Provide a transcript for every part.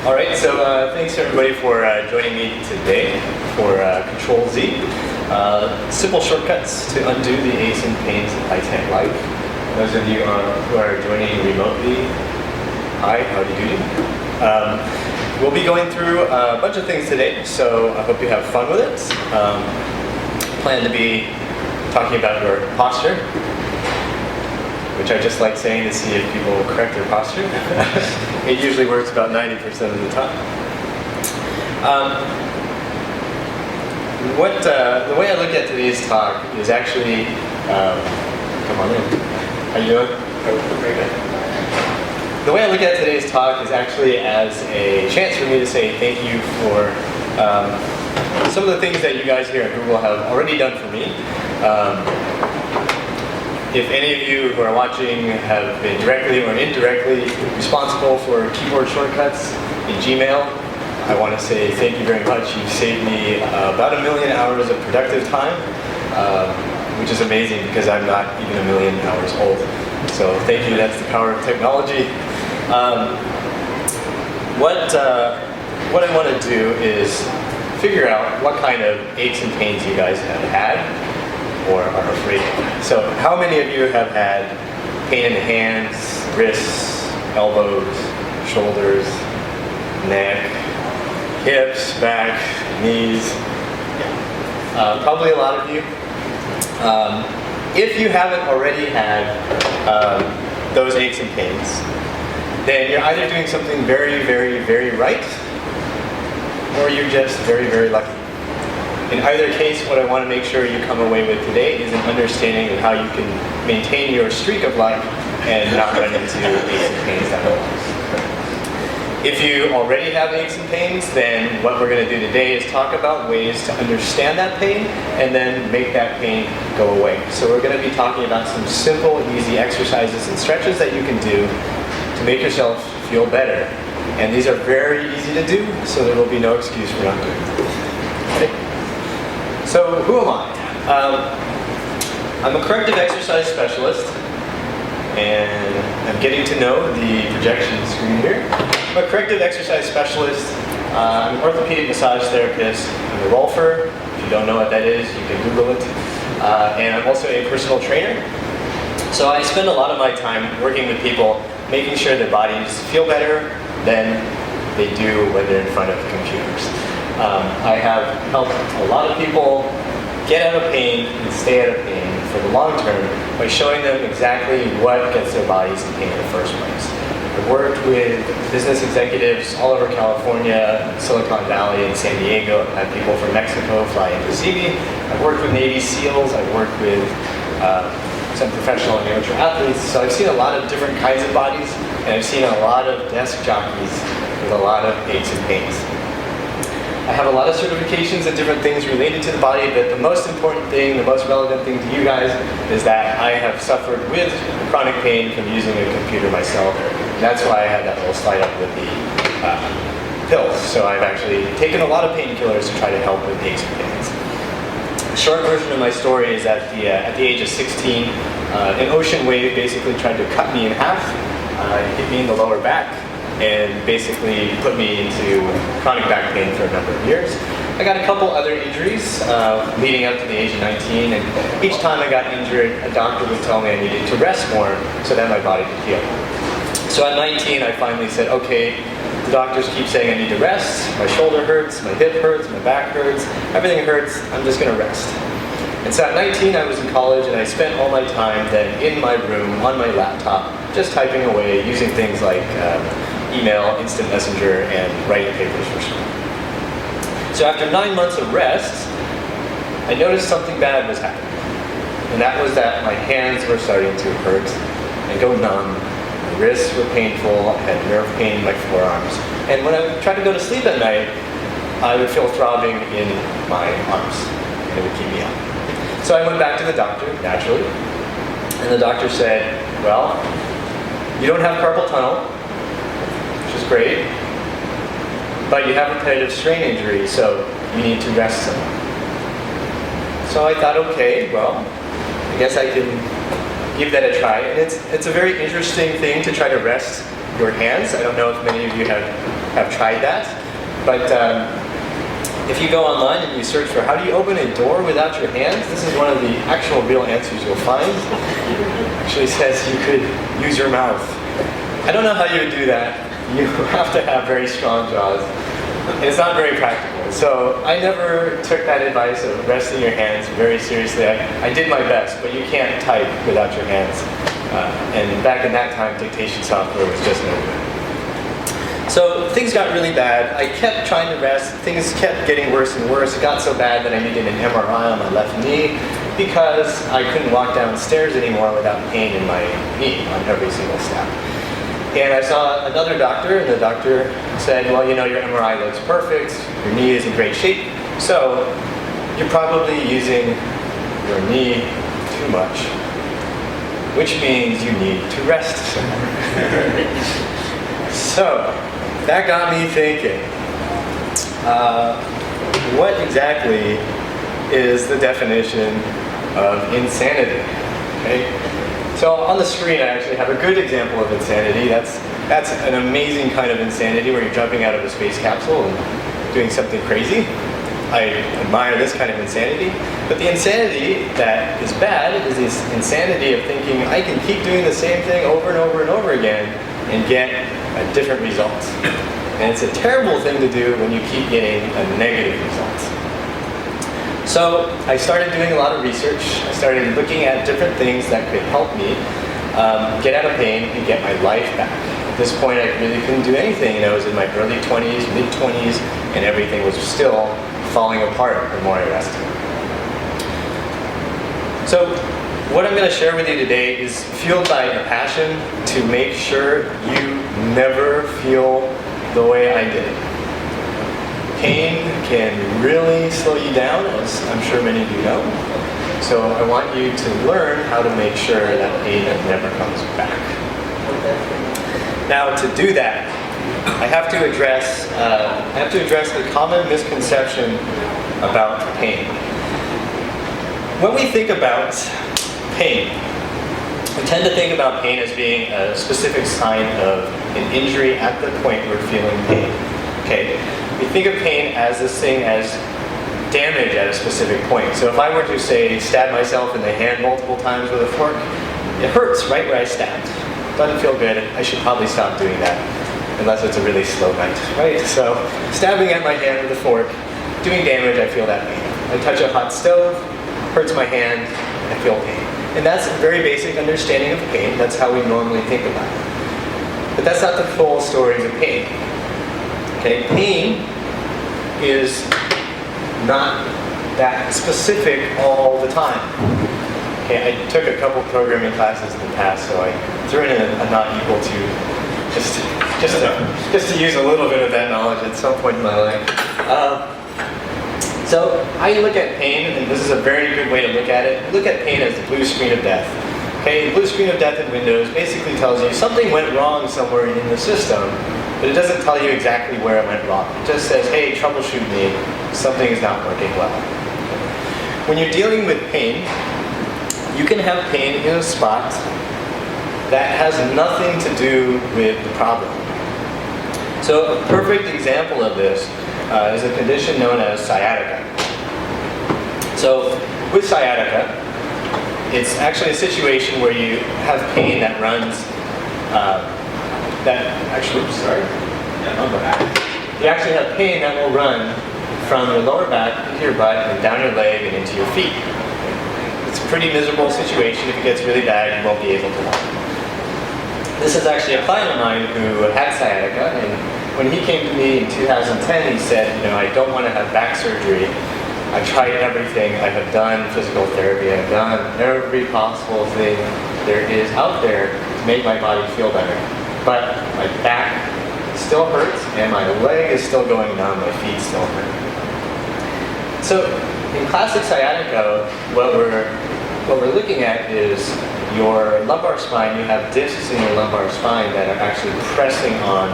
All right, so thanks everybody for joining me today for Ctrl Z. Simple shortcuts to undo the aches and pains of high-tech life. Those of you who are joining remotely, hi, howdy doody. We'll be going through a bunch of things today, so I hope you have fun with it. Plan to be talking about your posture, which I just like saying to see if people will correct their posture. It usually works about 90% of the time. The way I look at today's talk is actually, come on in. How you doing? Oh, very good. The way I look at today's talk is actually as a chance for me to say thank you for some of the things that you guys here at Google have already done for me. If any of you who are watching have been directly or indirectly responsible for keyboard shortcuts in Gmail, I want to say thank you very much. You've saved me about 1 million hours of productive time, which is amazing because I'm not even 1 million hours old. So thank you, that's the power of technology. What I want to do is figure out what kind of aches and pains you guys have had or are afraid of. So how many of you have had pain in the hands, wrists, elbows, shoulders, neck, hips, back, knees? Yeah. Probably a lot of you. If you haven't already had those aches and pains, then you're either doing something very, very, very right, or you're just very, very lucky. In either case, what I want to make sure you come away with today is an understanding of how you can maintain your streak of life and not run into aches and pains down the line. If you already have aches and pains, then what we're going to do today is talk about ways to understand that pain and then make that pain go away. So we're going to be talking about some simple, easy exercises and stretches that you can do to make yourself feel better. And these are very easy to do, so there will be no excuse for not doing them. Okay? So who am I? I'm a corrective exercise specialist, and I'm getting to know the projection screen here. I'm a corrective exercise specialist. I'm an orthopedic massage therapist. I'm a rolfer. If you don't know what that is, you can Google it. And I'm also a personal trainer. So I spend a lot of my time working with people, making sure their bodies feel better than they do when they're in front of computers. I have helped a lot of people get out of pain and stay out of pain for the long term by showing them exactly what gets their bodies in pain in the first place. I've worked with business executives all over California, Silicon Valley, and San Diego. I've had people from Mexico fly in to see me. I've worked with Navy SEALs. I've worked with some professional and amateur athletes. So I've seen a lot of different kinds of bodies, and I've seen a lot of desk jockeys with a lot of aches and pains. I have a lot of certifications and different things related to the body, but the most important thing, the most relevant thing to you guys is that I have suffered with chronic pain from using a computer myself. And that's why I had that little slide up with the pills. So I've actually taken a lot of painkillers to try to help with aches and pains. The short version of my story is at the age of 16, an ocean wave basically tried to cut me in half, hit me in the lower back, and basically put me into chronic back pain for a number of years. I got a couple other injuries leading up to the age of 19, and each time I got injured, a doctor would tell me I needed to rest more so that my body could heal. So at 19, I finally said, okay, the doctors keep saying I need to rest, my shoulder hurts, my hip hurts, my back hurts, everything hurts, I'm just going to rest. And so at 19, I was in college, and I spent all my time then in my room, on my laptop, just typing away, using things like email, instant messenger, and writing papers for school. So after 9 months of rest, I noticed something bad was happening. And that was that my hands were starting to hurt and go numb. My wrists were painful, I had nerve pain in my forearms. And when I tried to go to sleep at night, I would feel throbbing in my arms, and it would keep me up. So I went back to the doctor, naturally, and the doctor said, well, you don't have carpal tunnel, which is great, but you have repetitive strain injury, so you need to rest some. So I thought, okay, well, I guess I can give that a try. And it's a very interesting thing to try to rest your hands. I don't know if many of you have have tried that. But if you go online and you search for how do you open a door without your hands, this is one of the actual real answers you'll find. It actually says you could use your mouth. I don't know how you would do that. You have to have very strong jaws. And it's not very practical. So I never took that advice of resting your hands very seriously. I did my best, but you can't type without your hands. And back in that time, dictation software was just no good. So things got really bad. I kept trying to rest. Things kept getting worse and worse. It got so bad that I needed an MRI on my left knee because I couldn't walk downstairs anymore without pain in my knee on every single step. And I saw another doctor, and the doctor said, well, you know, your MRI looks perfect, your knee is in great shape, so you're probably using your knee too much, which means you need to rest some more. So that got me thinking, what exactly is the definition of insanity? Okay? So on the screen, I actually have a good example of insanity. That's an amazing kind of insanity where you're jumping out of a space capsule and doing something crazy. I admire this kind of insanity. But the insanity that is bad is this insanity of thinking I can keep doing the same thing over and over and over again and get a different result. And it's a terrible thing to do when you keep getting a negative result. So I started doing a lot of research. I started looking at different things that could help me get out of pain and get my life back. At this point, I really couldn't do anything, and I was in my early 20s, mid-20s, and everything was still falling apart the more I rested. So what I'm going to share with you today is fueled by a passion to make sure you never feel the way I did. Pain can really slow you down, as I'm sure many of you know. So I want you to learn how to make sure that pain never comes back. Now, to do that, I have to address the common misconception about pain. When we think about pain, we tend to think about pain as being a specific sign of an injury at the point we're feeling pain. Okay. We think of pain as this thing as damage at a specific point. So if I were to, say, stab myself in the hand multiple times with a fork, it hurts right where I stabbed. Doesn't feel good. I should probably stop doing that, unless it's a really slow night, right? So stabbing at my hand with a fork, doing damage, I feel that pain. I touch a hot stove, hurts my hand, I feel pain. And that's a very basic understanding of pain. That's how we normally think about it. But that's not the full story of pain. Okay, pain is not that specific all the time. Okay, I took a couple programming classes in the past, so I threw in a not equal to just to use a little bit of that knowledge at some point in my life. So I look at pain, and this is a very good way to look at it. Look at pain as the blue screen of death. Okay, the blue screen of death in Windows basically tells you something went wrong somewhere in the system, but it doesn't tell you exactly where it went wrong. It just says, hey, troubleshoot me, something is not working well. When you're dealing with pain, you can have pain in a spot that has nothing to do with the problem. So a perfect example of this is a condition known as sciatica. So with sciatica, it's actually a situation where you have pain that runs you actually have pain that will run from your lower back into your butt and down your leg and into your feet. It's a pretty miserable situation. If it gets really bad, you won't be able to walk. This is actually a client of mine who had sciatica, and when he came to me in 2010, he said, you know, I don't want to have back surgery. I've tried everything. I have done physical therapy. I've done every possible thing there is out there to make my body feel better. But my back still hurts, and my leg is still going numb, my feet still hurt. So in classic sciatica, what we're looking at is your lumbar spine. You have discs in your lumbar spine that are actually pressing on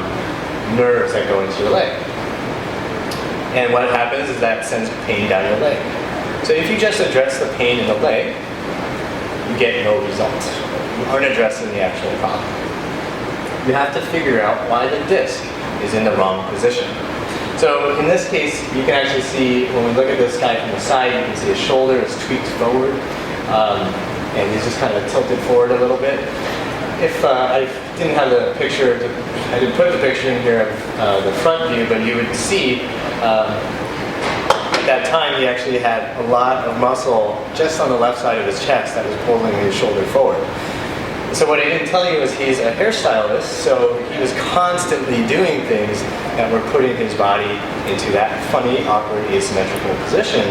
nerves that go into your leg. And what happens is that sends pain down your leg. So if you just address the pain in the leg, you get no results. You aren't addressing the actual problem. You have to figure out why the disc is in the wrong position. So in this case, you can actually see, when we look at this guy from the side, you can see his shoulder is tweaked forward, and he's just kind of tilted forward a little bit. If I didn't have the picture, I didn't put the picture in here of the front view, but you would see at that time he actually had a lot of muscle just on the left side of his chest that was pulling his shoulder forward. So what I didn't tell you is he's a hairstylist, so he was constantly doing things that were putting his body into that funny, awkward, asymmetrical position,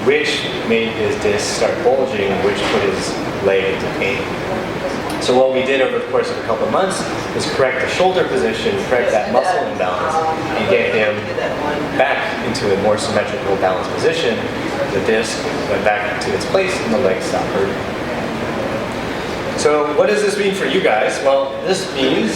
which made his disc start bulging, which put his leg into pain. So what we did over the course of a couple of months was correct the shoulder position, correct that muscle imbalance, and get him back into a more symmetrical, balanced position. The disc went back to its place and the leg stopped hurting. So what does this mean for you guys? Well, this means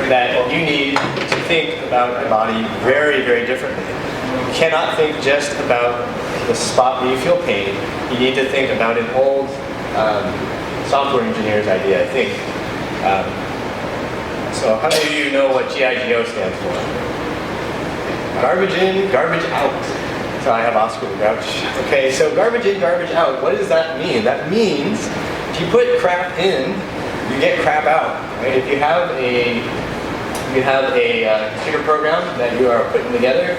that you need to think about your body very, very differently. You cannot think just about the spot where you feel pain. You need to think about an old software engineer's idea, I think. So how many of you know what GIGO stands for? Garbage in, garbage out. So I have Oscar the Grouch. Okay, so garbage in, garbage out. What does that mean? That means if you put crap in, you get crap out. Right? If you have a computer program that you are putting together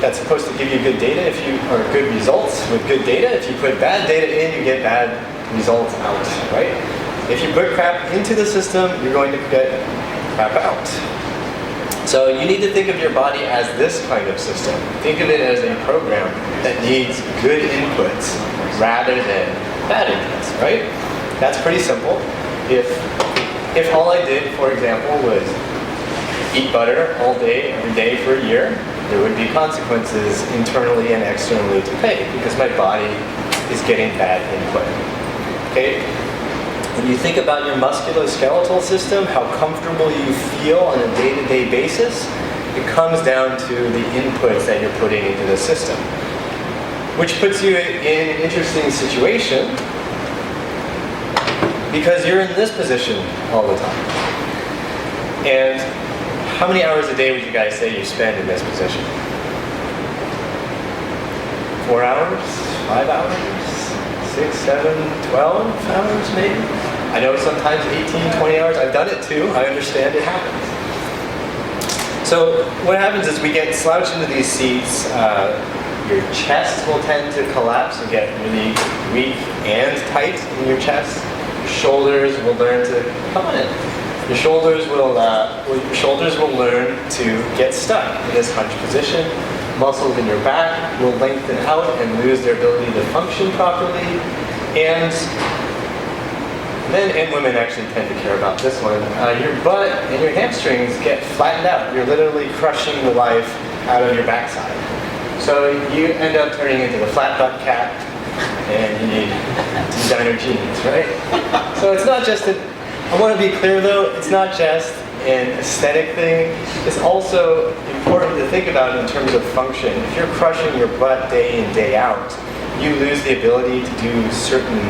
that's supposed to give you good data, or good results with good data, if you put bad data in, you get bad results out. Right? If you put crap into the system, you're going to get crap out. So you need to think of your body as this kind of system. Think of it as a program that needs good inputs rather than bad inputs, right? That's pretty simple. If all I did, for example, was eat butter all day, every day for a year, there would be consequences internally and externally to pay because my body is getting bad input. Okay? When you think about your musculoskeletal system, how comfortable you feel on a day-to-day basis, it comes down to the inputs that you're putting into the system. Which puts you in an interesting situation because you're in this position all the time. And how many hours a day would you guys say you spend in this position? 4 hours? 5 hours? 6, 7, 12 hours maybe? I know sometimes 18, 20 hours. I've done it too. I understand it happens. So what happens is we get slouched into these seats. Your chest will tend to collapse and get really weak and tight in your chest. Your shoulders will learn to, come on in. Your shoulders will learn to get stuck in this hunched position. Muscles in your back will lengthen out and lose their ability to function properly. And men and women actually tend to care about this one. Your butt and your hamstrings get flattened out. You're literally crushing the life out of your backside. So you end up turning into the flat butt cat, and you need designer jeans, right? So it's not just I want to be clear though, it's not just an aesthetic thing. It's also important to think about in terms of function. If you're crushing your butt day in, day out, you lose the ability to do certain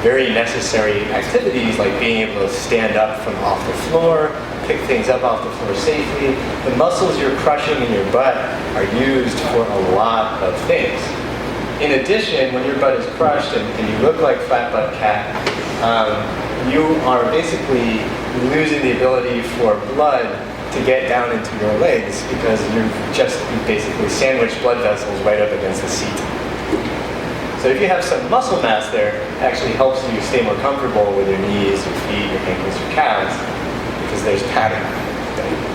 very necessary activities like being able to stand up from off the floor, pick things up off the floor safely. The muscles you're crushing in your butt are used for a lot of things. In addition, when your butt is crushed and you look like flat butt cat, you are basically losing the ability for blood to get down into your legs because you've just basically sandwiched blood vessels right up against the seat. So if you have some muscle mass there, it actually helps you stay more comfortable with your knees, your feet, your ankles, your calves, because there's padding.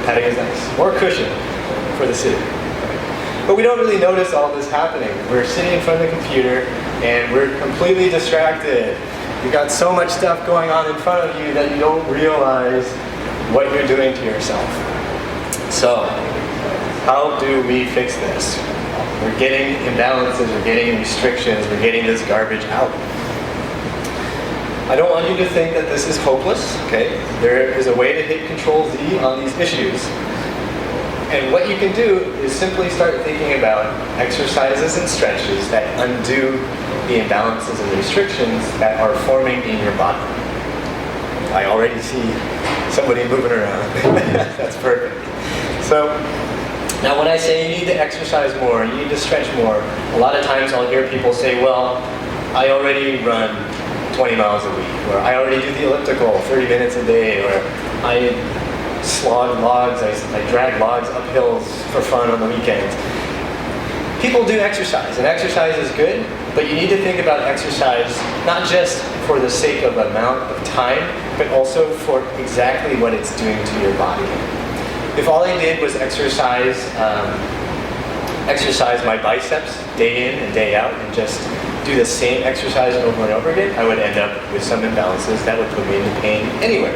Padding is nice. More cushion for the sitting. But we don't really notice all this happening. We're sitting in front of the computer and we're completely distracted. You've got so much stuff going on in front of you that you don't realize what you're doing to yourself. So, how do we fix this? We're getting imbalances, we're getting restrictions, we're getting this garbage out. I don't want you to think that this is hopeless, okay? There is a way to hit Ctrl Z on these issues. And what you can do is simply start thinking about exercises and stretches that undo the imbalances and restrictions that are forming in your body. I already see somebody moving around. That's perfect. So now when I say you need to exercise more, you need to stretch more, a lot of times I'll hear people say, well, I already run 20 miles a week, or I already do the elliptical 30 minutes a day, or I slog logs, I drag logs up hills for fun on the weekends. People do exercise, and exercise is good, but you need to think about exercise not just for the sake of amount of time, but also for exactly what it's doing to your body. If all I did was exercise my biceps day in and day out, and just do the same exercise over and over again, I would end up with some imbalances that would put me into pain anyway.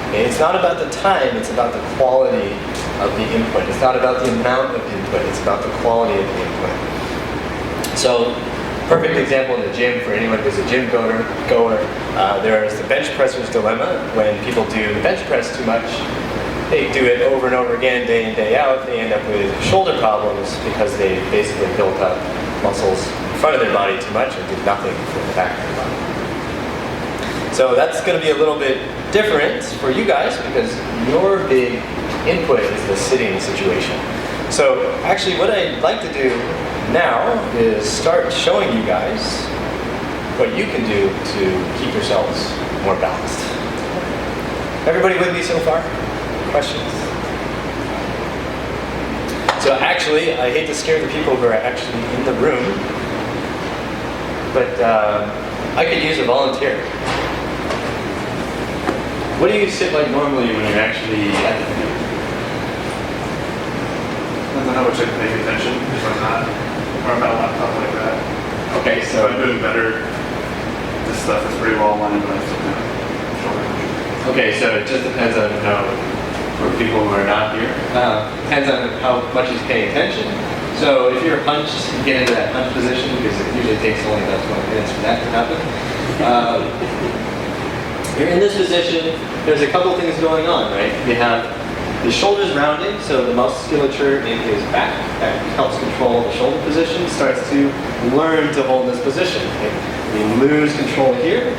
Okay? It's not about the time, it's about the quality of the input. It's not about the amount of input, it's about the quality of the input. So, perfect example in the gym for anyone who's a gym goer, there's the bench presser's dilemma. When people do the bench press too much, they do it over and over again, day in, day out, they end up with shoulder problems because they basically built up muscles in front of their body too much and did nothing for the back of their body. So that's going to be a little bit different for you guys because your big input is the sitting situation. So actually what I'd like to do now is start showing you guys what you can do to keep yourselves more balanced. Everybody with me so far? Questions? So actually, I hate to scare the people who are actually in the room, but I could use a volunteer. What do you sit like normally when you're actually at the computer? Depends on how much I can pay attention, if I'm not, or I'm at a laptop like that. Okay, If so I'm doing better, this stuff is pretty well aligned, but I still kind of shoulder. okay, so it just depends on how, for people who are not here, depends on how much he's paying attention. So if you're hunched, you get into that hunch position because it usually takes only about 20 minutes for that to happen. You're in this position, there's a couple things going on, right? You have the shoulders rounding, so the musculature in his back that helps control the shoulder position starts to learn to hold this position. Okay? We lose control here.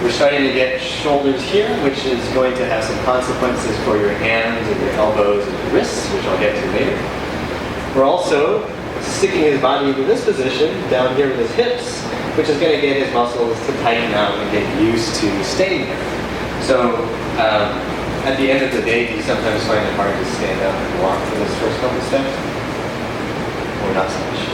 We're starting to get shoulders here, which is going to have some consequences for your hands and your elbows and your wrists, which I'll get to later. We're also sticking his body into this position down here with his hips, which is going to get his muscles to tighten out and get used to staying there. So at the end of the day, do you sometimes find it hard to stand up and walk for those first couple steps? Or not so much?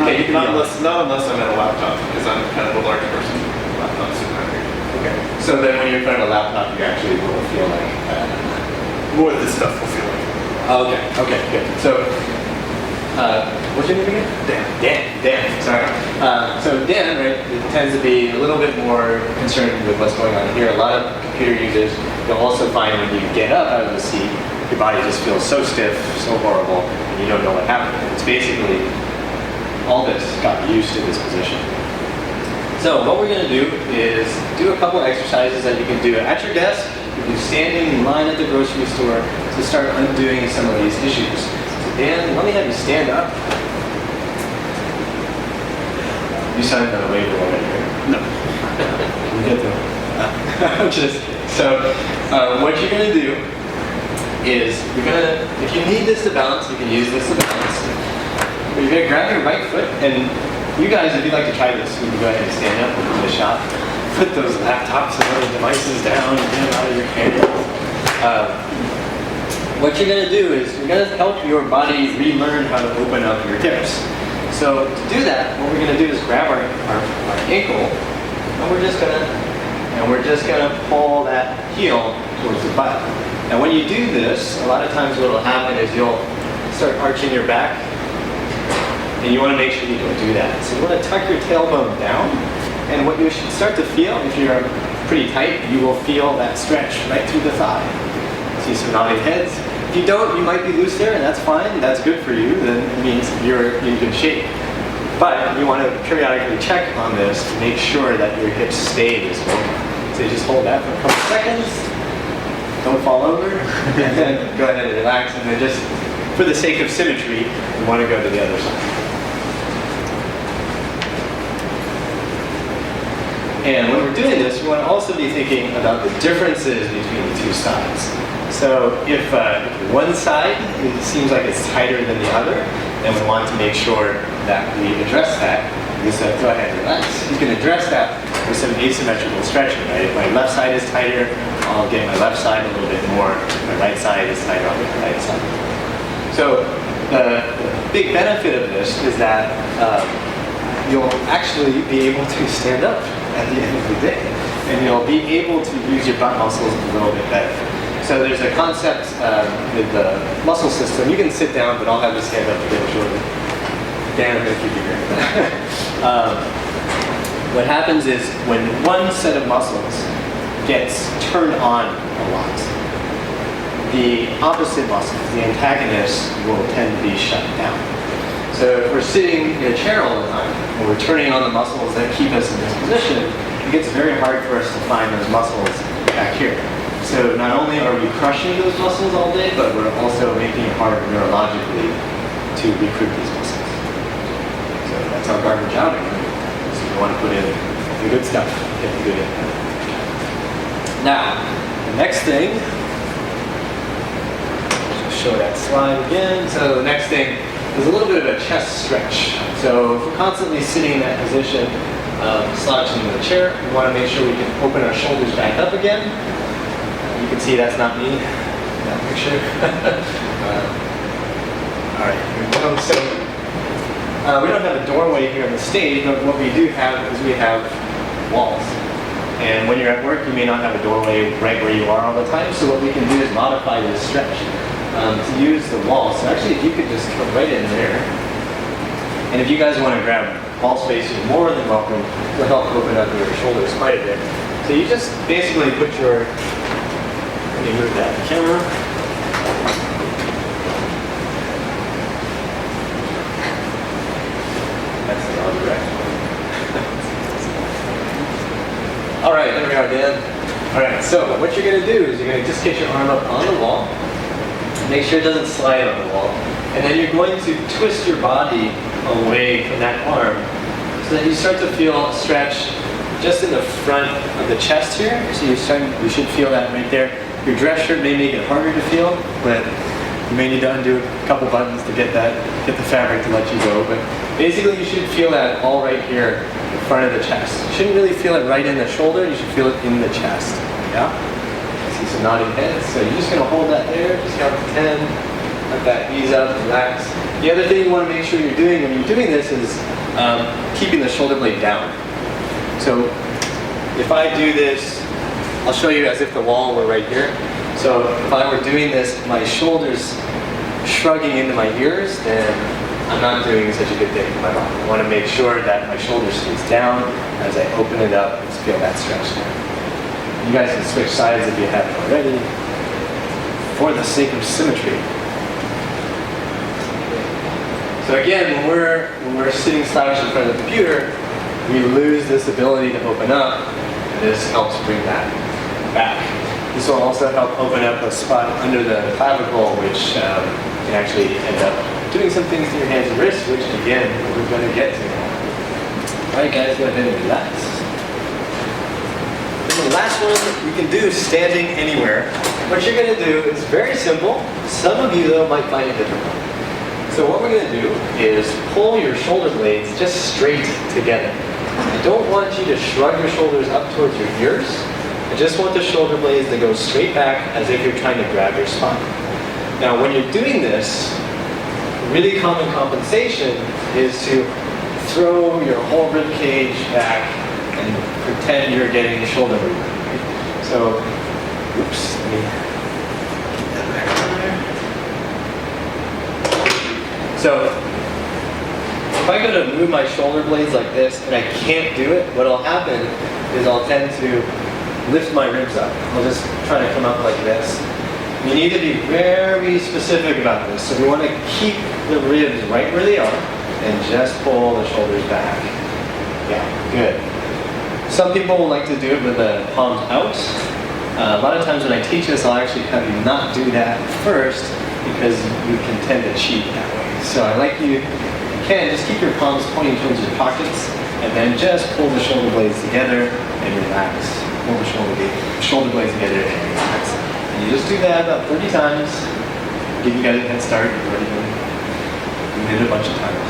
Okay, Not unless I'm at a laptop, because I'm kind of a large person. Laptop's super heavy. Okay. So then when you're in front of a laptop, you actually will feel like More of this stuff will feel like. okay, okay, good. So, what's your name again? Dan, sorry. So Dan, right, tends to be a little bit more concerned with what's going on here. A lot of computer users, you'll also find when you get up out of the seat, your body just feels so stiff, so horrible, and you don't know what happened. It's basically, all this got used to this position. So what we're going to do is do a couple exercises that you can do at your desk, you can do standing in line at the grocery store to start undoing some of these issues. So Dan, let me have you stand up. You signed a waiver already, right? No. You get them. So what you're going to do is, if you need this to balance, you can use this to balance. But you're going to grab your right foot, and you guys, if you'd like to try this, you can go ahead and stand up and give it a shot. Put those laptops and other devices down and get them out of your hand. What you're going to do is you're going to help your body relearn how to open up your hips. So to do that, what we're going to do is grab our ankle, and we're just going to pull that heel towards the butt. And when you do this, a lot of times what will happen is you'll start arching your back. And you want to make sure you don't do that. So you want to tuck your tailbone down, and what you should start to feel, if you're pretty tight, you will feel that stretch right through the thigh. See some nodding heads. If you don't, you might be loose there, and that's fine. That's good for you. Then it means you're in good shape. But you want to periodically check on this to make sure that your hips stay this way. So you just hold that for a couple seconds. Don't fall over. And then go ahead and relax. And then just, for the sake of symmetry, you want to go to the other side. And when we're doing this, we want to also be thinking about the differences between the two sides. So if one side seems like it's tighter than the other, then we want to make sure that we address that. So go ahead, relax. You can address that with some asymmetrical stretching, right? If my left side is tighter, I'll get my left side a little bit more. If my right side is tighter, I'll get my right side. So the big benefit of this is that you'll actually be able to stand up at the end of the day, and you'll be able to use your butt muscles a little bit better. So there's a concept with the muscle system. You can sit down, but I'll have you stand up to get a shorter. Dan, I'm going to keep you here. What happens is when one set of muscles gets turned on a lot, the opposite muscles, the antagonists, will tend to be shut down. So if we're sitting in a chair all the time, and we're turning on the muscles that keep us in this position, it gets very hard for us to find those muscles back here. So not only are we crushing those muscles all day, but we're also making it hard neurologically to recruit these muscles. So that's our garbage outing. So you want to put in the good stuff, get the good in. Now, the next thing, just show that slide again. So the next thing is a little bit of a chest stretch. So if we're constantly sitting in that position, slouching in the chair, we want to make sure we can open our shoulders back up again. You can see that's not me in that picture. All right, here we go. So we don't have a doorway here on the stage, but what we do have is we have walls. And when you're at work, you may not have a doorway right where you are all the time. So what we can do is modify this stretch to use the wall. So actually, if you could just come right in there. And if you guys want to grab wall space, you're more than welcome to help open up your shoulders quite a bit. So you just basically put your, let me move that camera. That's the wrong direction. All right, there we are, Dan. All right, so what you're going to do is you're going to just get your arm up on the wall. Make sure it doesn't slide on the wall. And then you're going to twist your body away from that arm so that you start to feel a stretch just in the front of the chest here. So you should feel that right there. Your dress shirt may make it harder to feel, but you may need to undo a couple buttons to get the fabric to let you go. But basically you should feel that all right here in front of the chest. You shouldn't really feel it right in the shoulder, you should feel it in the chest. Yeah? I see some nodding heads. So you're just going to hold that there, just count to 10. Let that ease up, relax. The other thing you want to make sure you're doing when you're doing this is keeping the shoulder blade down. So if I do this, I'll show you as if the wall were right here. So if I were doing this, my shoulders shrugging into my ears, then I'm not doing such a good thing for my body. I want to make sure that my shoulder stays down as I open it up and feel that stretch there. You guys can switch sides if you haven't already, for the sake of symmetry. So again, when we're sitting slouched in front of the computer, we lose this ability to open up, and this helps bring that back. This will also help open up a spot under the clavicle, which can actually end up doing some things to your hands and wrists, which again, we're going to get to. All right, guys, go ahead and relax. And the last one you can do standing anywhere. What you're going to do is very simple. Some of you, though, might find it difficult. So what we're going to do is pull your shoulder blades just straight together. I don't want you to shrug your shoulders up towards your ears. I just want the shoulder blades to go straight back as if you're trying to grab your spine. Now when you're doing this, really common compensation is to throw your whole rib cage back and pretend you're getting a shoulder movement. So, oops, let me get that back on there. So, if I go to move my shoulder blades like this and I can't do it, what will happen is I'll tend to lift my ribs up. I'll just try to come up like this. You need to be very specific about this. So we want to keep the ribs right where they are and just pull the shoulders back. Yeah, good. Some people like to do it with the palms out. A lot of times when I teach this, I'll actually have you not do that first because you can tend to cheat that way. So I like you can just keep your palms pointing towards your pockets and then just pull the shoulder blades together and relax. Pull the shoulder blades together and relax. And You just do that about 30 times. Give you guys a head start. You've already doing it a bunch of times.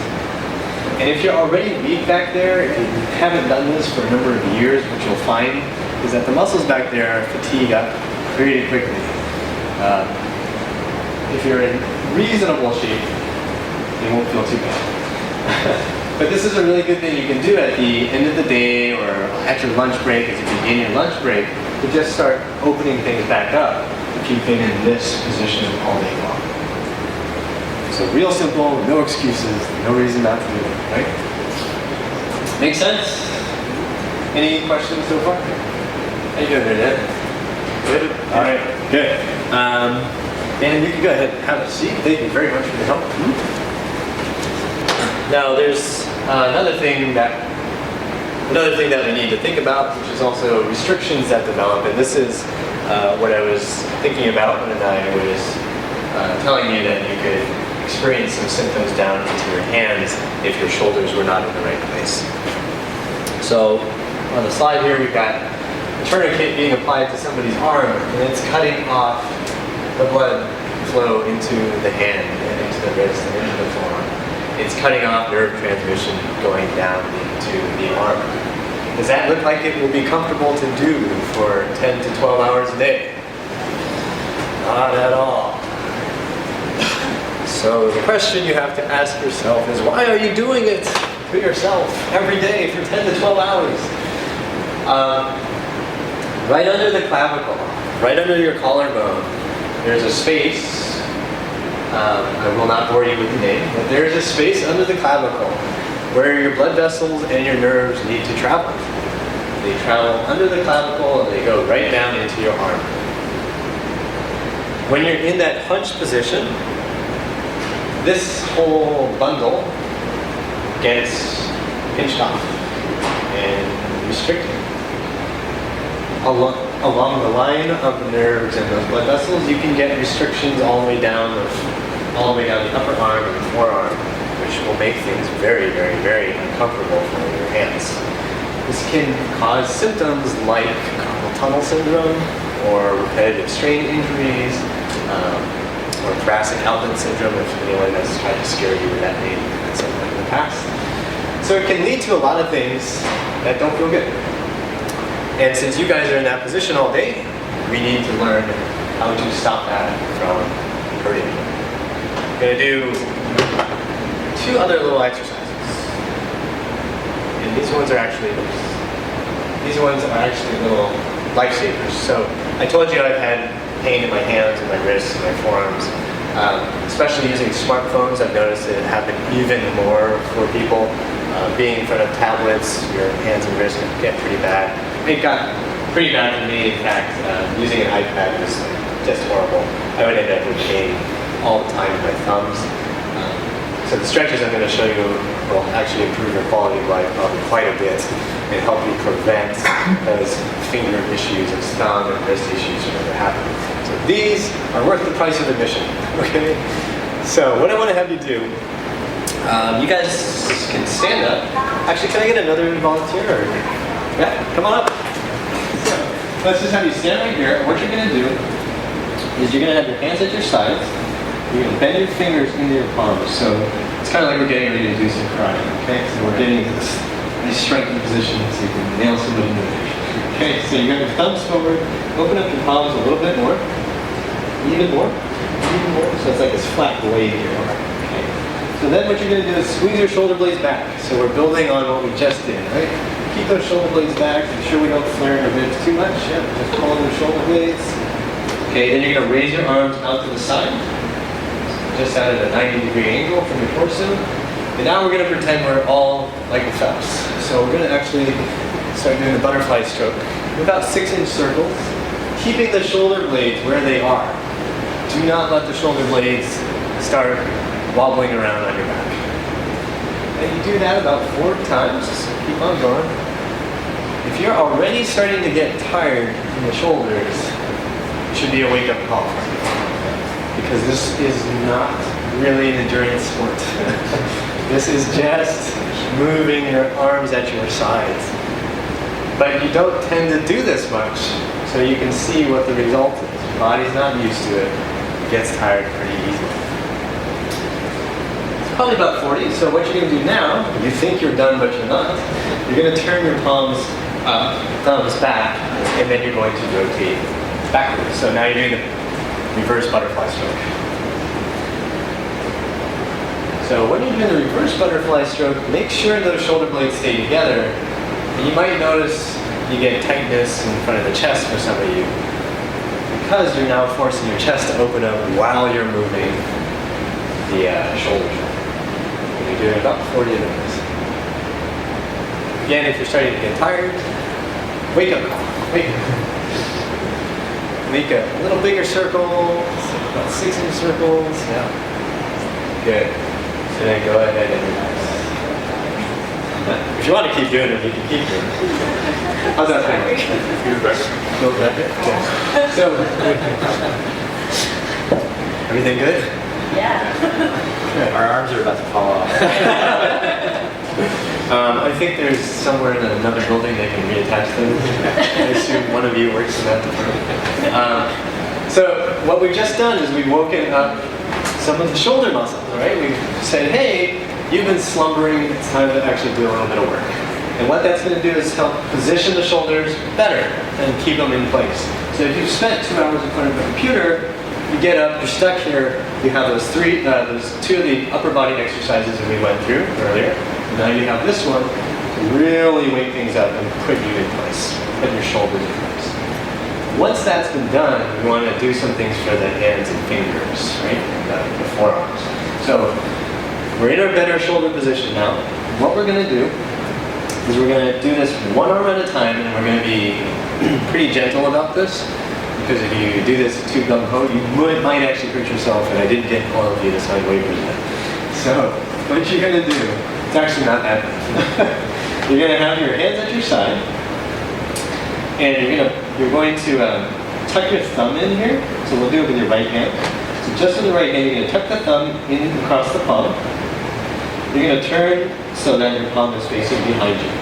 And if you're already weak back there, if you haven't done this for a number of years, what you'll find is that the muscles back there fatigue up pretty quickly. If you're in reasonable shape, it won't feel too bad. But this is a really good thing you can do at the end of the day or at your lunch break, as you begin your lunch break, to just start opening things back up if you've been in this position all day long. So real simple, no excuses, no reason not to do it, right? Make sense? Any questions so far? How you doing there, Dad? Good? All right, good. Dan, you can go ahead and have a seat. Thank you very much for your help. Now there's another thing that we need to think about, which is also restrictions that develop, and this is what I was thinking about when I was telling you that you could experience some symptoms down into your hands if your shoulders were not in the right place. So on the slide here, we've got a tourniquet being applied to somebody's arm, and it's cutting off the blood flow into the hand and into the wrist and into the forearm. It's cutting off nerve transmission going down into the arm. Does that look like it will be comfortable to do for 10 to 12 hours a day? Not at all. So the question you have to ask yourself is, why are you doing it to yourself every day for 10 to 12 hours? Right under the clavicle, right under your collarbone, there's a space. I will not bore you with the name, but there is a space under the clavicle where your blood vessels and your nerves need to travel. They travel under the clavicle and they go right down into your arm. When you're in that hunched position, this whole bundle gets pinched off and restricted. Along the line of the nerves and those blood vessels, you can get restrictions all the way down the upper arm and the forearm, which will make things very, very, very uncomfortable for your hands. This can cause symptoms like carpal tunnel syndrome, or repetitive strain injuries, or thoracic outlet syndrome, if anyone has tried to scare you with that name at some point in the past. So it can lead to a lot of things that don't feel good. And since you guys are in that position all day, we need to learn how to stop that from hurting you. I'm going to do 2 other little exercises. And these ones are actually little lifesavers. So I told you I've had pain in my hands and my wrists and my forearms. Especially using smartphones, I've noticed it happen even more for people. Being in front of tablets, your hands and wrists get pretty bad. It got pretty bad for me. In fact, using an iPad was just horrible. I would end up with pain all the time in my thumbs. So the stretches I'm going to show you will actually improve your quality of life probably quite a bit and help you prevent those finger issues and thumb and wrist issues from ever happening. So these are worth the price of admission, okay? So what I want to have you do, you guys can stand up. Actually, can I get another volunteer? Or, yeah, come on up. So let's just have you stand right here. What you're going to do is you're going to have your hands at your sides. You're going to bend your fingers into your palms. So it's kind of like we're getting ready to do some karate, okay? So we're getting into this nice striking position so you can nail somebody in the face. Okay, so you got your thumbs forward. Open up your palms a little bit more. Even more. Even more. So it's like this flat blade here. Okay. So then what you're going to do is squeeze your shoulder blades back. So we're building on what we just did, right? Keep those shoulder blades back. Make sure we don't flare our ribs too much. Yep, just pull on the shoulder blades. Okay, then you're going to raise your arms out to the side. Just out at a 90-degree angle from your torso. And now we're going to pretend we're all like the Phelps. So we're going to actually start doing the butterfly stroke. About 6-inch circles. Keeping the shoulder blades where they are. Do not let the shoulder blades start wobbling around on your back. And you do that about 4 times. Keep on going. If you're already starting to get tired in the shoulders, it should be a wake-up call for you. Because this is not really an endurance sport. This is just moving your arms at your sides. But you don't tend to do this much, so you can see what the result is. body's not used to it, it gets tired pretty easily. It's probably about 40, so what you're going to do now, you think you're done but you're not, you're going to turn your palms up, thumbs back, and then you're going to rotate backwards. So now you're doing the reverse butterfly stroke. So when you're doing the reverse butterfly stroke, make sure those shoulder blades stay together. And you might notice you get tightness in front of the chest for some of you, because you're now forcing your chest to open up while you're moving the shoulders. And you're doing about 40 of those. Again, if you're starting to get tired, wake up call. Wake up. Make a little bigger circle, about 6-inch circles. Yeah. Good. So then go ahead and relax. If you want to keep doing it, you can keep doing it. How's that feel? Feels better. Feels better? Okay. So, everything good? Yeah. Good. Our arms are about to fall off. I think there's somewhere in another building they can reattach them. I assume one of you works in that department. So what we've just done is we've woken up some of the shoulder muscles, right? We've said, hey, you've been slumbering, it's time to actually do a little bit of work. And what that's going to do is help position the shoulders better and keep them in place. So if you've spent 2 hours in front of a computer, you get up, you're stuck here, you have those two of the upper body exercises that we went through earlier. Now you have this one to really wake things up and put you in place, put your shoulders in place. Once that's been done, we want to do some things for the hands and fingers, right? The forearms. So we're in our better shoulder position now. What we're going to do is we're going to do this one arm at a time, and we're going to be pretty gentle about this. Because if you do this too gung-ho, you might actually hurt yourself, and I didn't get all of you to sign waivers yet. So what you're going to do, it's actually not that bad. You're going to have your hands at your side, and you're going to tuck your thumb in here. So we'll do it with your right hand. So just with the right hand, you're going to tuck the thumb in across the palm. You're going to turn so that your palm is facing behind you.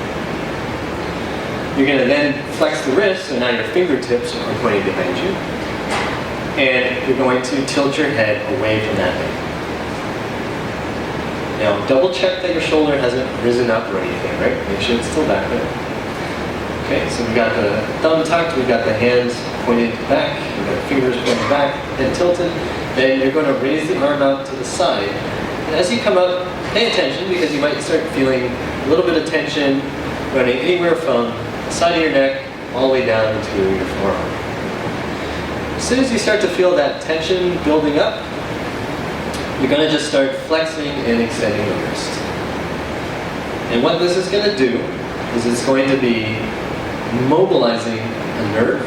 You're going to then flex the wrist, so now your fingertips are pointing behind you. And you're going to tilt your head away from that thing. Now, double check that your shoulder hasn't risen up or anything, right? Make sure it's still back there. Okay, so we've got the thumb tucked, we've got the hands pointed back, we've got the fingers pointed back, head tilted. Then you're going to raise the arm out to the side. And as you come up, pay attention, because you might start feeling a little bit of tension running anywhere from the side of your neck all the way down into your forearm. As soon as you start to feel that tension building up, you're going to just start flexing and extending the wrist. And what this is going to do is it's going to be mobilizing a nerve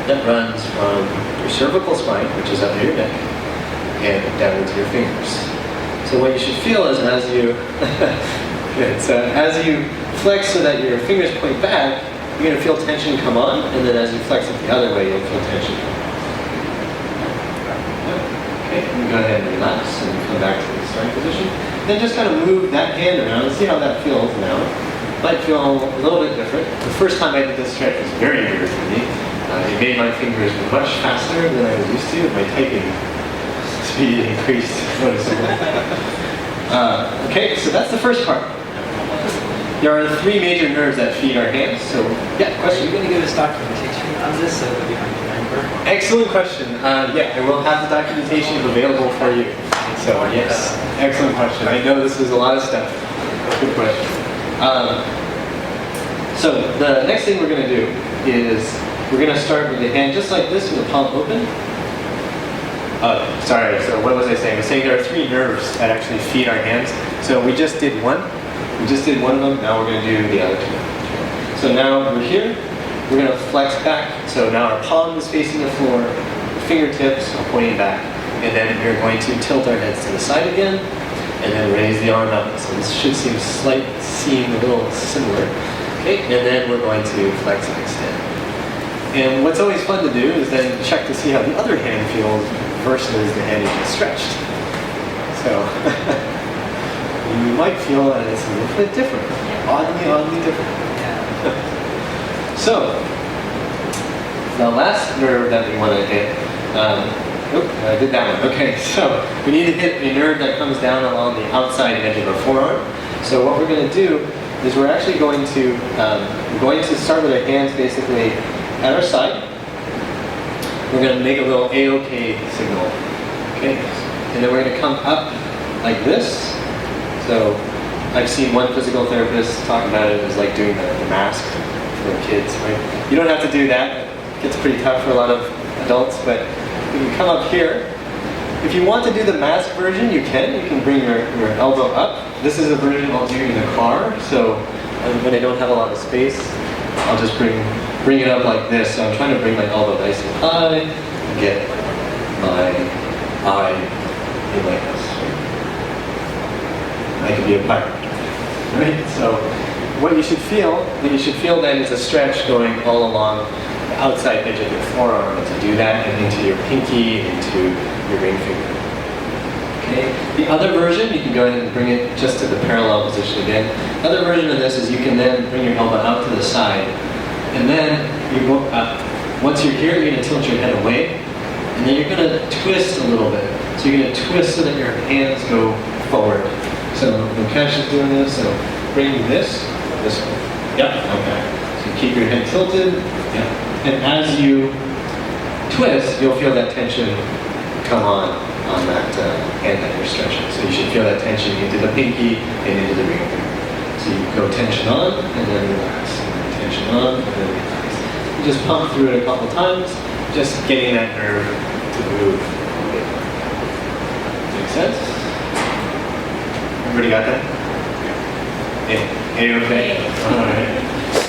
that runs from your cervical spine, which is under your neck, and down into your fingers. So what you should feel is as you as you flex so that your fingers point back, you're going to feel tension come on, and then as you flex it the other way, you'll feel tension come on. Okay, you can go ahead and relax and come back to the starting position. Then just kind of move that hand around and see how that feels now. Might feel a little bit different. The first time I did this stretch was very weird for me. It made my fingers much faster than I was used to. My typing speed increased noticeably. Okay, so that's the first part. There are 3 major nerves that feed our hands. So, yeah, question? Are you going to give us documentation on this so that we can remember? Excellent question. Yeah, I will have the documentation available for you. So, yes, excellent question. I know this is a lot of stuff. Good question. So, the next thing we're going to do is we're going to start with the hand just like this with the palm open. Sorry, so what was I saying? I was saying there are 3 nerves that actually feed our hands. So we just did one. We just did one of them, now we're going to do the other 2. So now we're here, we're going to flex back. So now our palm is facing the floor, the fingertips are pointing back, and then we're going to tilt our heads to the side again, and then raise the arm up. So this should seem a little similar. Okay, and then we're going to flex and extend. And what's always fun to do is then check to see how the other hand feels versus the hand you just stretched. So you might feel that it's a little bit different, oddly different. So the last nerve that we want to hit Nope, I did that one. Okay, so we need to hit a nerve that comes down along the outside edge of our forearm. So what we're going to do is we're actually going to start with our hands basically at our side. We're going to make a little A-OK signal. Okay, and then we're going to come up like this. So I've seen one physical therapist talk about it as like doing the mask for kids, right? You don't have to do that. It gets pretty tough for a lot of adults, but you can come up here. If you want to do the mask version, you can. You can bring your elbow up. This is a version I'll do in the car, so when I don't have a lot of space, I'll just bring it up like this. So I'm trying to bring my elbow nice and high and get my eye in like this. I could be a pirate. Right? So what you should feel then is a stretch going all along the outside edge of your forearm. To do that and into your pinky, into your ring finger. Okay. The other version, you can go ahead and bring it just to the parallel position again. The other version of this is you can then bring your elbow out to the side, and then you go up. Once you're here, you're going to tilt your head away, and then you're going to twist a little bit. So you're going to twist so that your hands go forward. So Mukesh is doing this, so bring this way. Yep, okay. So you keep your head tilted, yeah. And as you twist, you'll feel that tension come on that hand that you're stretching. So you should feel that tension into the pinky and into the ring finger. So you go tension on and then relax. And then tension on and then relax. You just pump through it a couple times, just getting that nerve to move a bit. Make sense? Everybody got that? Yeah. Okay. Alright.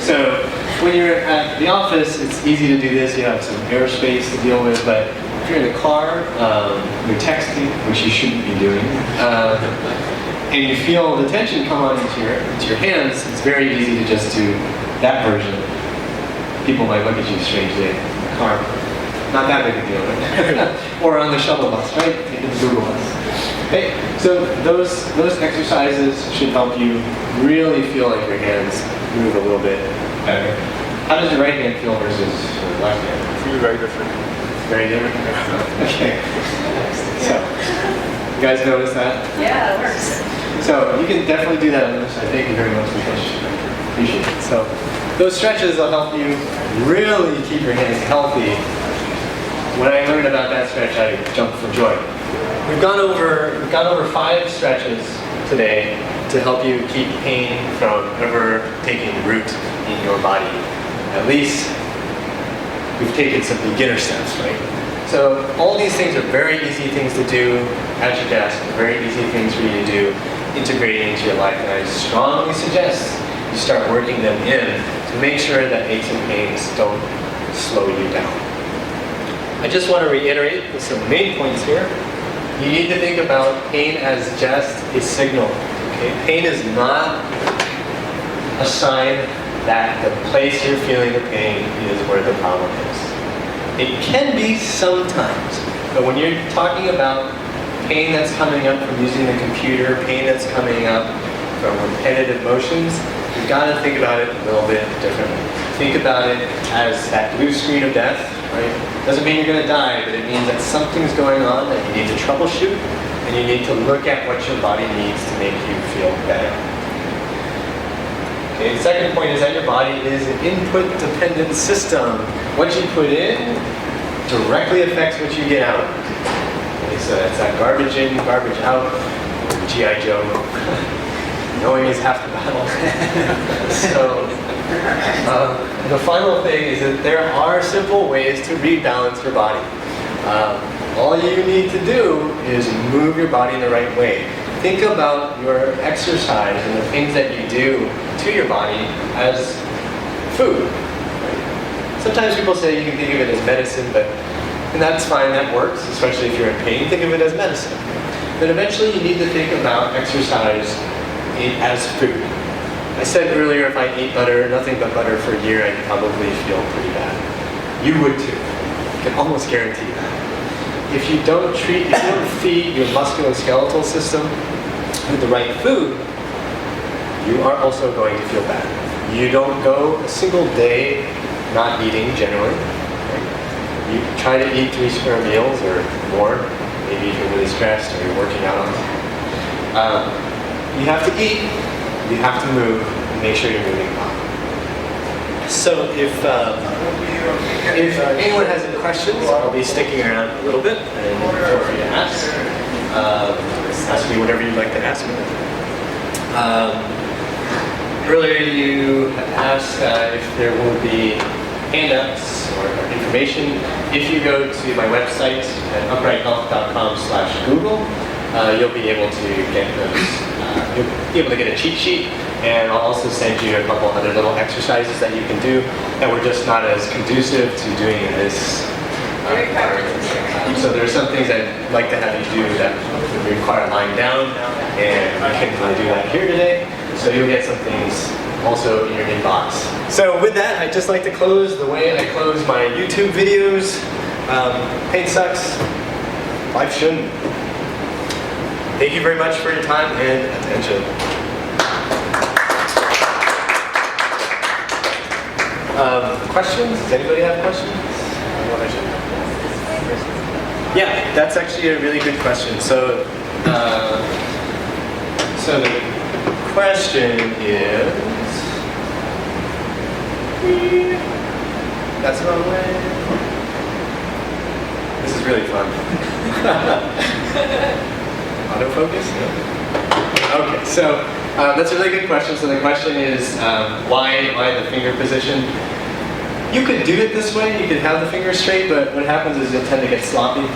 So when you're at the office, it's easy to do this. You have some airspace to deal with, but if you're in the car, you're texting, which you shouldn't be doing, and you feel the tension come on into your hands, it's very easy to just do that version. People might look at you strangely in the car. Not that big a deal, right? Or on the shuttle bus, right? You can Google us. Okay, so those exercises should help you really feel like your hands move a little bit better. How does your right hand feel versus your left hand? I feel very different. Very different? Okay. So, you guys notice that? Yeah, it works. So, you can definitely do that on this side. Thank you very much, Mukesh. Appreciate it. So, those stretches will help you really keep your hands healthy. When I learned about that stretch, I jumped for joy. We've gone over 5 stretches today to help you keep pain from ever taking root in your body. At least we've taken some beginner steps, right? So all these things are very easy things to do at your desk, very easy things for you to do, integrating into your life. And I strongly suggest you start working them in to make sure that aches and pains don't slow you down. I just want to reiterate some main points here. You need to think about pain as just a signal. Okay? Pain is not a sign that the place you're feeling the pain is where the problem is. It can be sometimes, but when you're talking about pain that's coming up from using the computer, pain that's coming up from repetitive motions, you've got to think about it a little bit differently. Think about it as that blue screen of death, right? Doesn't mean you're going to die, but it means that something's going on that you need to troubleshoot, and you need to look at what your body needs to make you feel better. Okay, the second point is that your body is an input-dependent system. What you put in directly affects what you get out. Okay, so that's that garbage in, garbage out. G.I. Joe. Knowing is half the battle. So, the final thing is that there are simple ways to rebalance your body. All you need to do is move your body in the right way. Think about your exercise and the things that you do to your body as food. Sometimes people say you can think of it as medicine, and that's fine, that works, especially if you're in pain. Think of it as medicine. But eventually you need to think about exercise as food. I said earlier, if I ate butter, nothing but butter for a year, I'd probably feel pretty bad. You would too. I can almost guarantee that. If you don't feed your musculoskeletal system with the right food, you are also going to feel bad. You don't go a single day not eating generally. Right? You try to eat 3 square meals or more. Maybe if you're really stressed or you're working out. You have to eat, you have to move, and make sure you're moving well. So if anyone has any questions, I'll be sticking around a little bit and feel free to ask. Ask me whatever you'd like to ask me. Earlier you asked if there will be handouts or information. If you go to my website at uprighthealth.com/Google, you'll be able to get those. You'll be able to get a cheat sheet, and I'll also send you a couple other little exercises that you can do that were just not as conducive to doing in this environment. So there are some things I'd like to have you do that would require lying down, and I can't really do that here today. So you'll get some things also in your inbox. So with that, I'd just like to close the way I close my YouTube videos. Pain sucks. Life shouldn't. Thank you very much for your time and attention. Questions? Does anybody have questions? Yeah, that's actually a really good question. So, so the question is, that's the wrong way. This is really fun. Autofocus? No. Okay, so that's a really good question. So the question is, why the finger position? You could do it this way, you could have the finger straight, but what happens is you'll tend to get sloppy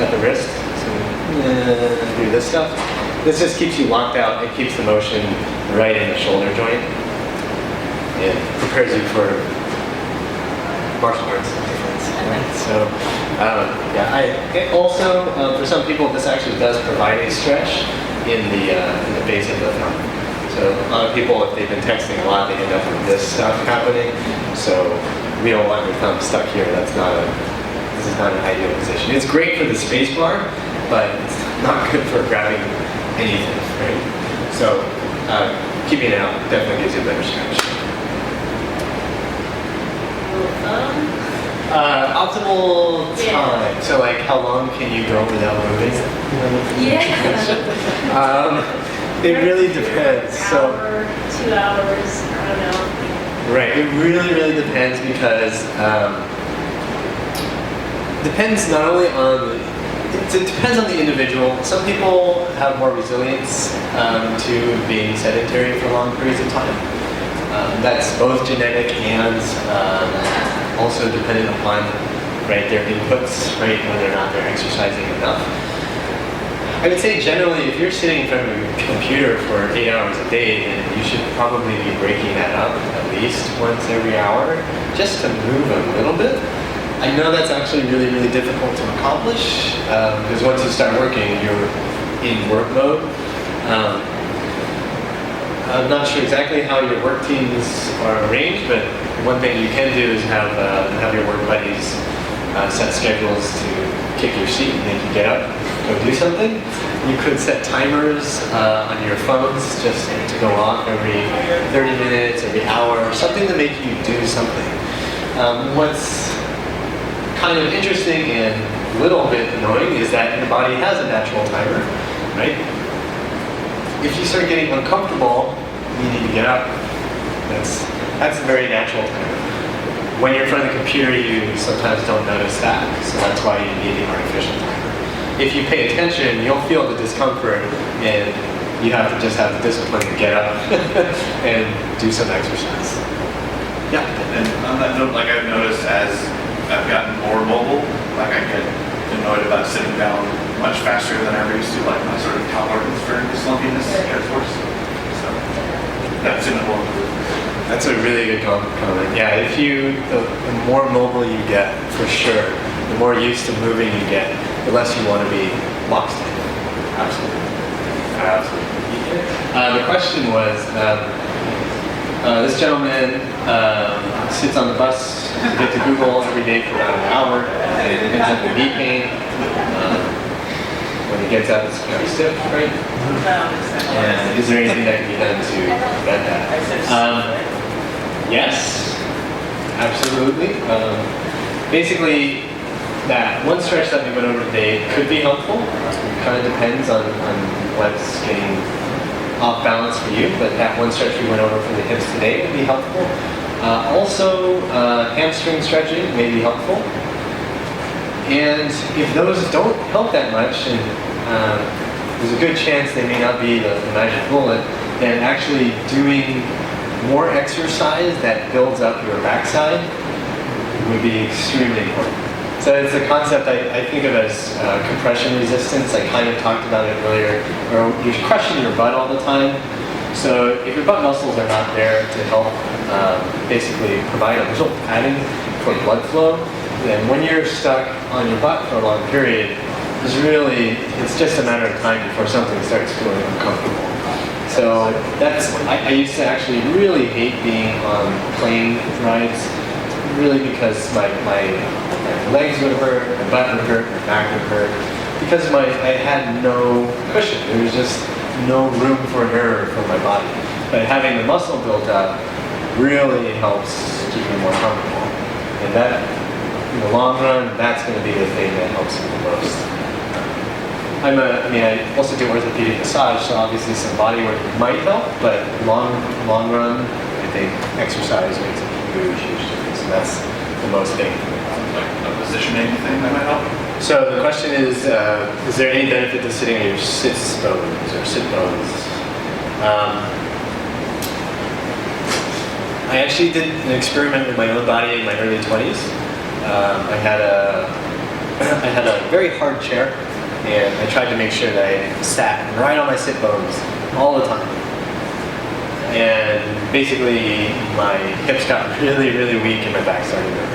at the wrist. So do this stuff. This just keeps you locked out. It keeps the motion right in the shoulder joint. It prepares you for martial arts. So yeah, also for some people this actually does provide a stretch in the base of the thumb. So a lot of people, if they've been texting a lot, they end up with this stuff happening. So we don't want your thumb stuck here. This is not an ideal position. It's great for the space bar, but it's not good for grabbing anything, right? So keeping it out definitely gives you a better stretch. Optimal time. So like how long can you go without moving? Yeah. It really depends. So, hour, 2 hours, I don't know. Right, it really depends because depends not only on it depends on the individual. Some people have more resilience to being sedentary for long periods of time. That's both genetic and also dependent upon their inputs, whether or not they're exercising enough. I would say generally, if you're sitting in front of a computer for 8 hours a day, then you should probably be breaking that up at least once every hour, just to move a little bit. I know that's actually really difficult to accomplish, because once you start working, you're in work mode. I'm not sure exactly how your work teams are arranged, but one thing you can do is have your work buddies set schedules to kick your seat and make you get up, go do something. You could set timers on your phones just to go off every 30 minutes, every hour, something to make you do something. What's kind of interesting and a little bit annoying is that your body has a natural timer, right? If you start getting uncomfortable, you need to get up. That's a very natural timer. When you're in front of the computer, you sometimes don't notice that, so that's why you need the artificial timer. If you pay attention, you'll feel the discomfort, and you have to just have the discipline to get up and do some exercise. Yeah. And on that note, like I've noticed as I've gotten more mobile, like I get annoyed about sitting down much faster than I ever used to, like my sort of tolerance for the slumpiness gets worse. So that's in the whole group. That's a really good comment. Yeah, the more mobile you get, for sure, the more used to moving you get, the less you want to be locked in. Absolutely. The question was, this gentleman sits on the bus to get to Google every day for about an hour, and ends up with knee pain. When he gets up, it's very stiff, right? And is there anything that can be done to prevent that? Yes, absolutely. Basically, that one stretch that we went over today could be helpful. It kind of depends on what's getting off balance for you, but that one stretch we went over for the hips today would be helpful. Also, hamstring stretching may be helpful. And if those don't help that much, and there's a good chance they may not be the magic bullet, then actually doing more exercise that builds up your backside would be extremely important. So it's a concept I think of as compression resistance. I kind of talked about it earlier, where you're crushing your butt all the time. So if your butt muscles are not there to help basically provide a little padding for blood flow, then when you're stuck on your butt for a long period, it's just a matter of time before something starts feeling uncomfortable. So I used to actually really hate being on plane rides, really because my legs would hurt, my butt would hurt, my back would hurt, because I had no cushion. There was just no room for error for my body. But having the muscle built up really helps keep you more comfortable. And that, in the long run, that's going to be the thing that helps you the most. I also do orthopedic massage, so obviously some body work might help, but long run, I think exercise makes a huge difference, and that's the most thing. Like a positioning thing that might help? So the question is there any benefit to sitting on your sits bones or sit bones? I actually did an experiment with my own body in my early 20s. I had a very hard chair, and I tried to make sure that I sat right on my sit bones all the time. And basically, my hips got really weak and my back started to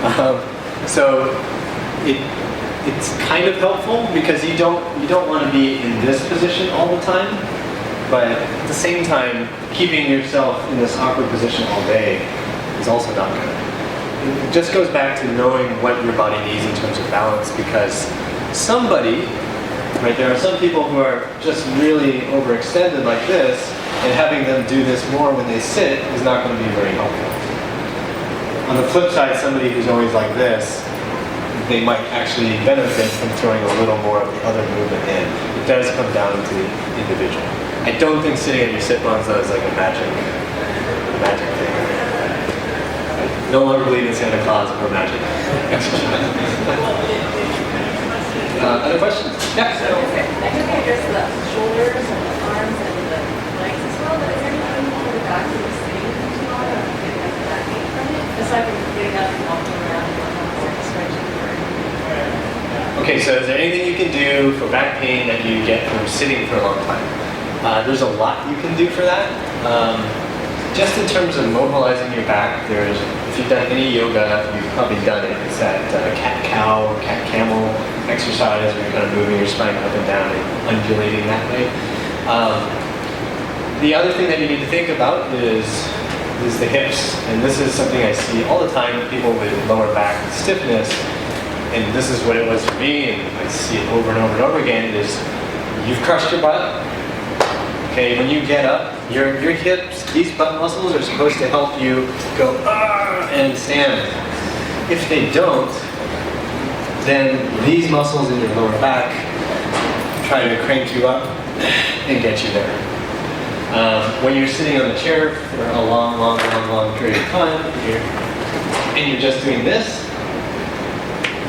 hurt. So it's kind of helpful because you don't want to be in this position all the time, but at the same time, keeping yourself in this awkward position all day is also not good. It just goes back to knowing what your body needs in terms of balance, because there are some people who are just really overextended like this, and having them do this more when they sit is not going to be very helpful. On the flip side, somebody who's always like this, they might actually benefit from throwing a little more of the other movement in. It does come down to the individual. I don't think sitting on your sit bones though is like a magic thing. I no longer believe in Santa Claus or magic. Other questions? Yeah. So, I think I addressed the shoulders and the arms and the legs as well, but is there anything for the back of the sitting too long or getting like the back pain from it? Aside from getting up and walking around and stretching or anything? Okay, so is there anything you can do for back pain that you get from sitting for a long time? There's a lot you can do for that. Just in terms of mobilizing your back, if you've done any yoga, you've probably done it. It's that cat-cow or cat-camel exercise where you're kind of moving your spine up and down and undulating that way. The other thing that you need to think about is the hips. And this is something I see all the time with people with lower back stiffness. And this is what it was for me, and I see it over and over and over again, is you've crushed your butt. Okay, when you get up, your hips, these butt muscles are supposed to help you go and stand. If they don't, then these muscles in your lower back try to crank you up and get you there. When you're sitting on the chair for a long period of time, and you're just doing this,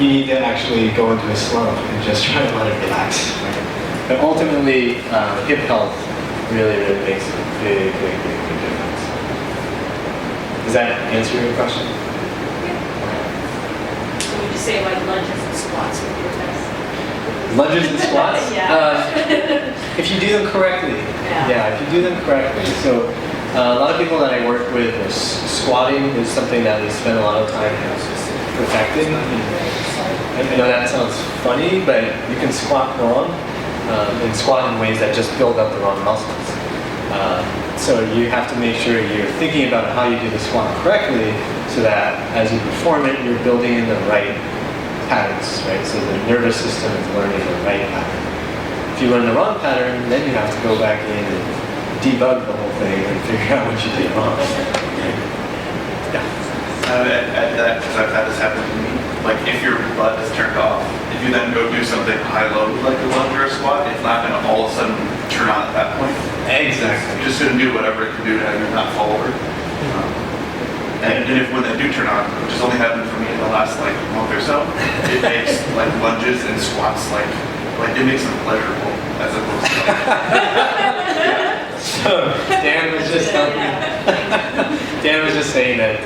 you need to actually go into a slump and just try to let it relax. But ultimately, hip health really makes a big difference. Does that answer your question? Can you just say like lunges and squats with your best? Lunges and squats? Yeah. If you do them correctly. Yeah, if you do them correctly. So a lot of people that I work with, squatting is something that we spend a lot of time perfecting. I know that sounds funny, but you can squat wrong and squat in ways that just build up the wrong muscles. So you have to make sure you're thinking about how you do the squat correctly, so that as you perform it, you're building in the right patterns, right? So the nervous system is learning the right pattern. If you learn the wrong pattern, then you have to go back in and debug the whole thing and figure out what you did wrong. Yeah. At that, because I've had this happen to me, like if your butt is turned off, if you then go do something high-low like a lunge or a squat, it's not going to all of a sudden turn on at that point. Exactly. You're just going to do whatever it can do to have you not fall over. And if when they do turn on, which has only happened for me in the last like month or so, it makes like lunges and squats like it makes them pleasurable as opposed to So Dan was just Dan was just saying that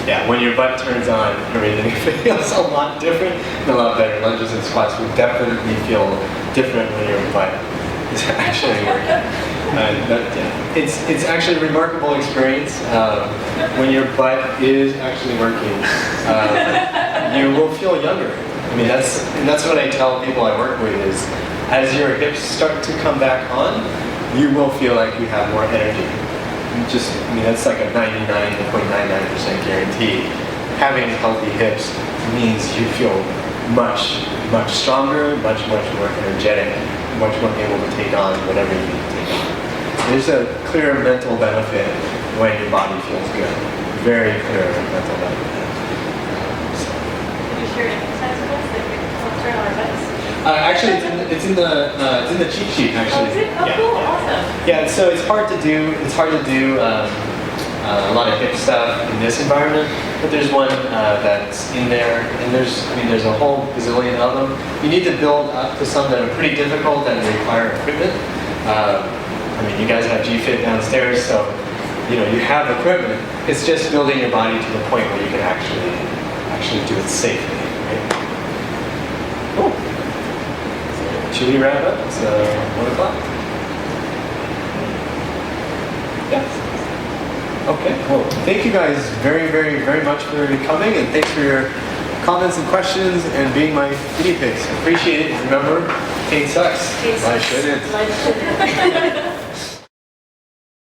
yeah, when your butt turns on, everything feels a lot different and a lot better. Lunges and squats would definitely feel different when your butt is actually working. It's actually a remarkable experience when your butt is actually working. You will feel younger. I mean, that's what I tell people I work with is, as your hips start to come back on, you will feel like you have more energy. I mean, that's like a 99.99% guarantee. Having healthy hips means you feel much, much stronger, much more energetic, much more able to take on whatever you need to take on. There's a clear mental benefit when your body feels good. Very clear mental benefit. Can you share any exercise with us that can help turn on our butts? Actually, it's in the cheat sheet. Actually, Oh, is it? Oh, cool, awesome. Yeah, so it's hard to do. It's hard to do a lot of hip stuff in this environment, but there's one that's in there, and there's a whole gazillion of them. You need to build up to some that are pretty difficult and require equipment. I mean, you guys have G-Fit downstairs, so you have equipment. It's just building your body to the point where you can actually do it safely. Right? Cool. Should we wrap up? It's 1 o'clock. Yes. Okay, cool. Thank you guys very, very, very much for coming, and thanks for your comments and questions and being my guinea pigs. Appreciate it. Remember, pain sucks. Pain Life sucks. shouldn't. Life shouldn't.